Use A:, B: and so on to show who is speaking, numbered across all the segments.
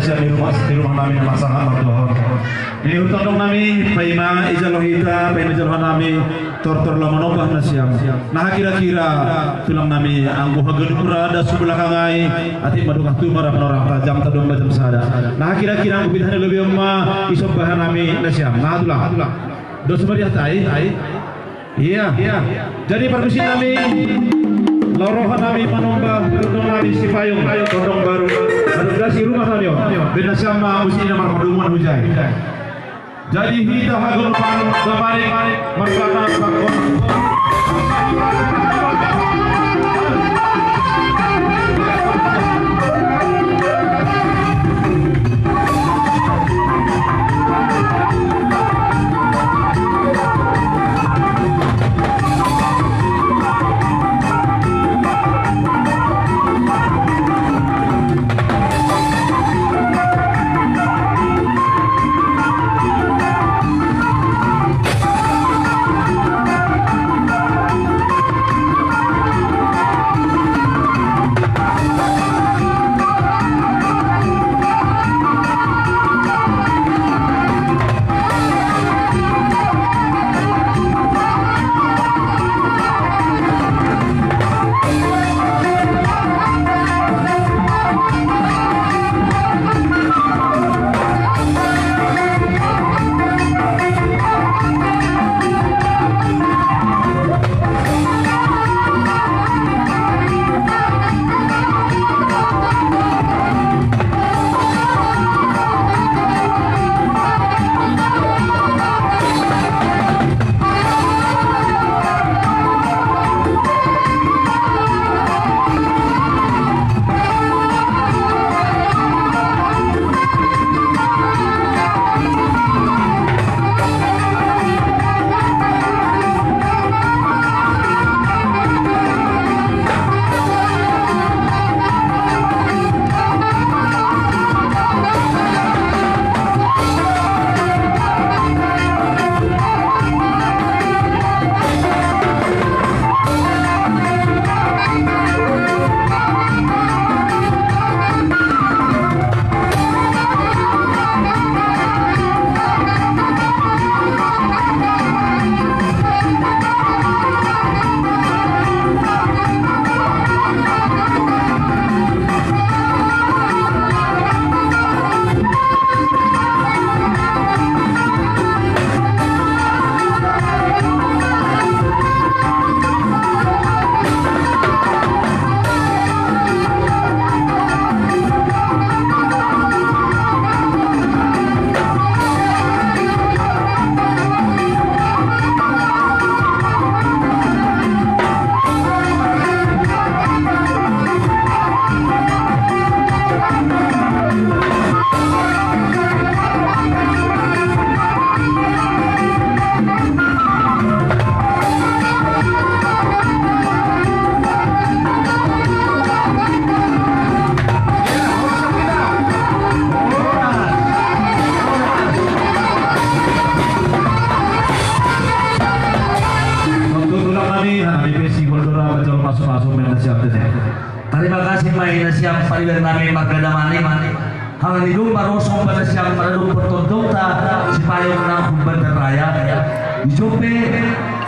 A: siya di rumah namin na masahan magdohon. Inihutong namin paima ijalohita paima jalohan namin tortor lamanobah na siya. Nakakira-kira tulang namin ang buhaganumra da sebelah kangai ati madukah tumara orang tajam tadong macam sada. Nakakira-kira ang kubidahan lebih umma isobahan namin na siya. Tulang. Dos meriah tai. Iya. Jadi permisi namin lorohan namin manombah tondong namin si payung tondong baru adugasi rumah kami bina sama usi na marmadungan hujay. Jadi kita hagun pan gabaring markata bakon
B: terima kasih main siap pariwer namin magdadamani hanggang hidung marosong pada siap maradong pertontong ta si payong ng Bandar Raya isope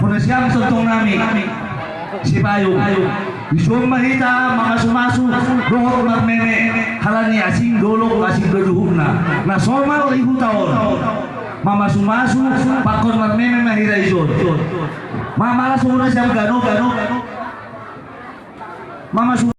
B: kuna siyang sontong namin si payong isong mahita mga sumasu dohor marmene halani asing dolok asing gaduhog na somal ihutaon mama sumasu pakon marmene mahira ison mama la sumuna siyang gano mama